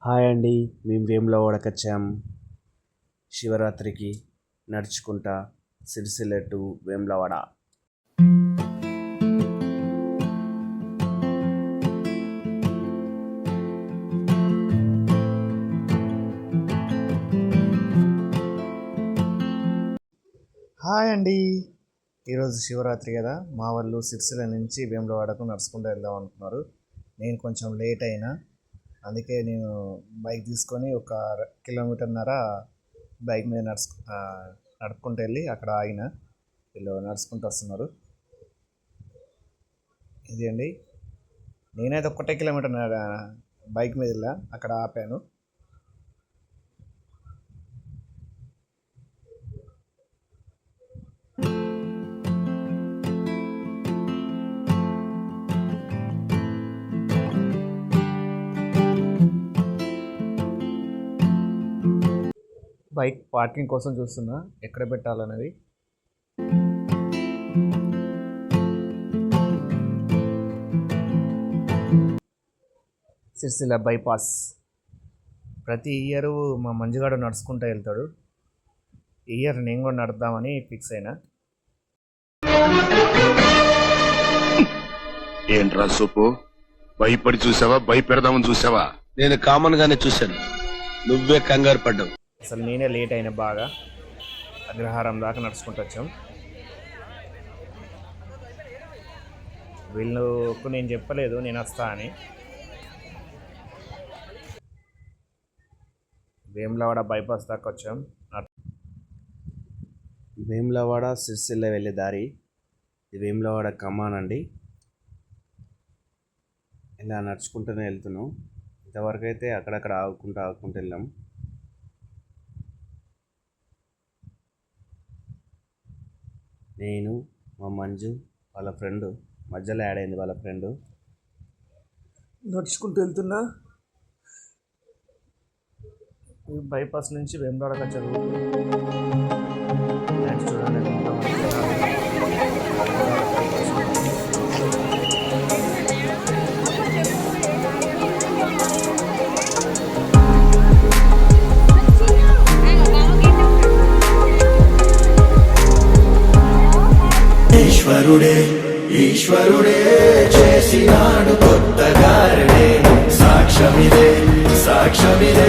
Hi అండి. మేము వేములవాడకొచ్చాం శివరాత్రికి నడుచుకుంటా సిరిసిల్ల టు వేములవాడ. హాయ్ అండి. ఈరోజు శివరాత్రి కదా, మా వాళ్ళు సిరిసిల్ల నుంచి వేములవాడకు నడుచుకుంటూ వెళ్దాం అనుకున్నారు. నేను కొంచెం లేట్ అయినా, అందుకే నేను బైక్ తీసుకొని 1 కిలోమీటర్న్నర బైక్ మీద నడుపుకుంటూ వెళ్ళి అక్కడ ఆగిన. వీళ్ళు నడుచుకుంటూ వస్తున్నారు. ఇది అండి, నేనైతే 1 కిలోమీటర్ బైక్ మీద వెళ్ళా, అక్కడ ఆపాను. బైక్ పార్కింగ్ కోసం చూస్తున్నా ఎక్కడ పెట్టాలనేది. సిరిసిల్ల బైపాస్ ప్రతి ఇయర్ మా మంజుగాడు నడుచుకుంటూ వెళ్తాడు. ఈ ఇయర్ నేను కూడా నడుద్దామని ఫిక్స్ అయినా. ఏంట్రా సూపు, భయపడి చూసావా భయపెడదామని చూసావా? నేను కామన్ గానే చూశాను, నువ్వే కంగారు పడ్డావు. అసలు నేనే లేట్ అయినా, బాగా అగ్రహారం దాకా నడుచుకుంటూ వచ్చాం. వీళ్ళకు నేను చెప్పలేదు నేను వస్తా అని. వేములవాడ బైపాస్ దాకా వచ్చాం. వేములవాడ సిరిసిల్ల వెళ్ళే దారి ఇది. వేములవాడ కమాన్ అండి. ఇలా నడుచుకుంటూనే వెళ్తున్నాం. ఇంతవరకు అయితే అక్కడక్కడ ఆగుకుంటూ వెళ్ళాం. నేను, మా మంజు, వాళ్ళ ఫ్రెండ్ మధ్యలో యాడ్ అయింది. వాళ్ళ ఫ్రెండ్ నడుచుకుంటూ వెళ్తున్నా. బైపాస్ నుంచి వేములవాడకు వచ్చారు. చూడండి, ఈశ్వరుడే చేసినాడు కొత్తగారడే, సాక్ష్యమిదే సాక్ష్యమిదే.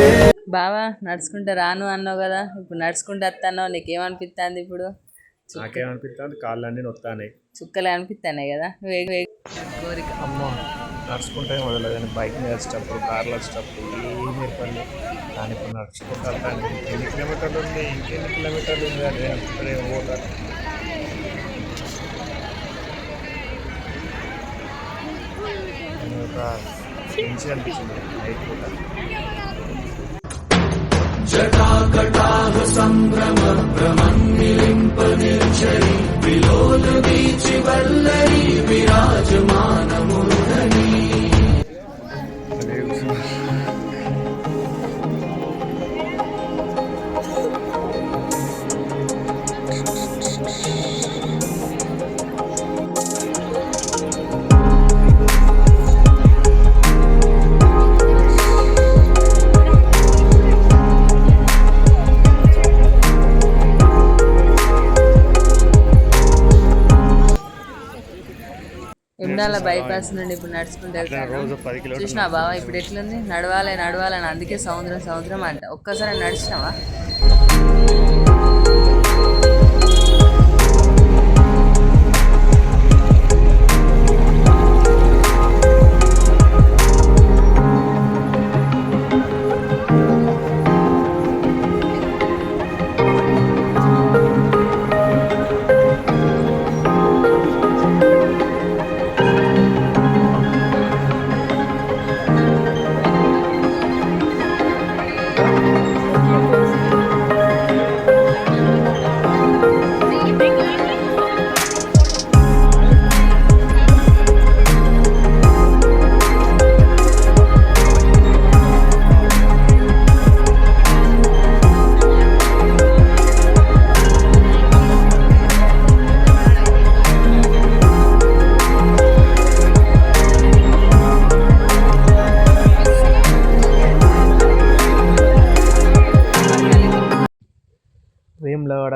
బావా నడుచుకుంటా రాను అన్నావు కదా, ఇప్పుడు నడుచుకుంటూ వస్తాన్నావు, నీకేమనిపిస్తుంది? ఇప్పుడు నాకేమనిపిస్తుంది, కాళ్ళన్నీ నొత్తాయి, చుక్కలు అనిపిస్తున్నాయి కదా. కోరిక అమ్మో, నడుచుకుంటే మొదలదని బైక్ మీద వచ్చేటప్పుడు, కార్లో వచ్చేటప్పుడు ఏమి పని. కానీ ఇప్పుడు నడుచుకుంటూ వస్తాను. ఎన్ని కిలోమీటర్లు ఉంది, ఇంకెన్ని కిలోమీటర్లు ఉంది అని అనుకుంటే పోతాను. మంచిగా అనిపించింది నైట్ పూట. జటాకటాహ సంభ్రమ భ్రమన్నిలింప నిర్చరి విలోల వీచి వల్లరి విరాజమానమురని. ఇమ్నాల బైపాస్ నుండి ఇప్పుడు నడుచుకుంటూ వెళ్తాను. చూసినా బావా ఇప్పుడు ఎట్లుంది, నడవాలని అందుకే సముద్రం అంట. ఒక్కసారి నడిచినావా?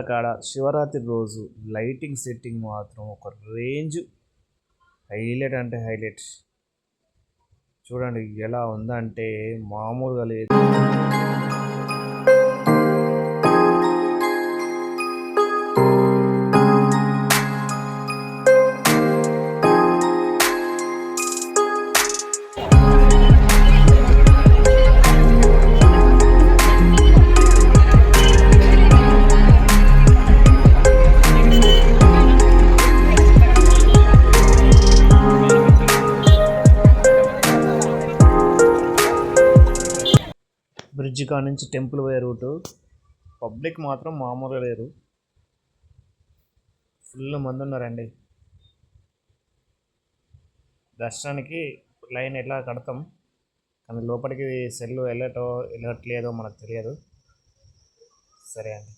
కాడ శివరాత్రి రోజు లైటింగ్ సెట్టింగ్ మాత్రం ఒక రేంజ్, హైలైట్ అంటే హైలైట్. చూడండి ఎలా ఉందంటే మామూలుగా లేదు. బ్రిడ్జ్ కాడ నుంచి టెంపుల్ పోయే రూటు, పబ్లిక్ మాత్రం మామూలుగా లేరు, ఫుల్ మంది ఉన్నారండి. దర్శనానికి లైన్ ఎట్లా కడతాం, కానీ లోపలికి సెల్లు వెళ్ళట్లేదో మనకు తెలియదు. సరే అండి.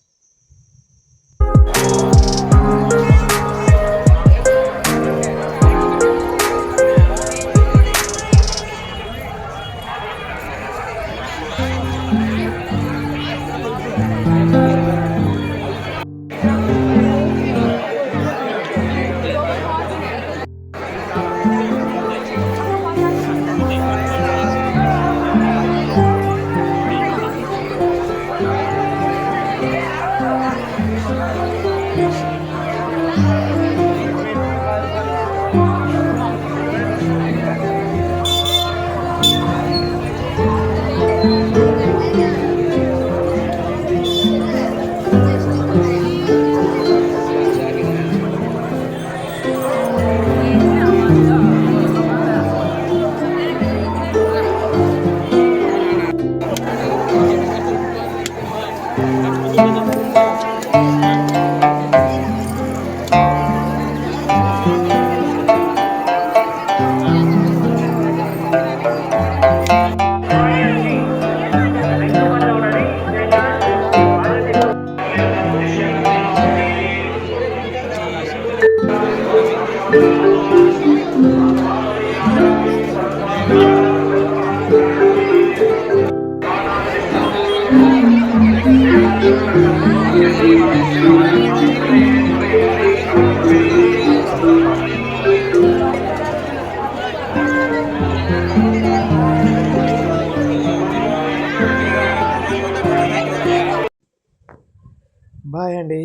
బాయ్ అండి.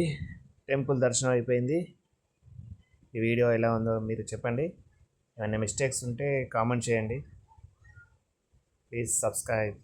టెంపుల్ దర్శనం అయిపోయింది. ఈ వీడియో ఎలా ఉందో మీరు చెప్పండి. ఏమైనా మిస్టేక్స్ ఉంటే కామెంట్ చేయండి. Please subscribe.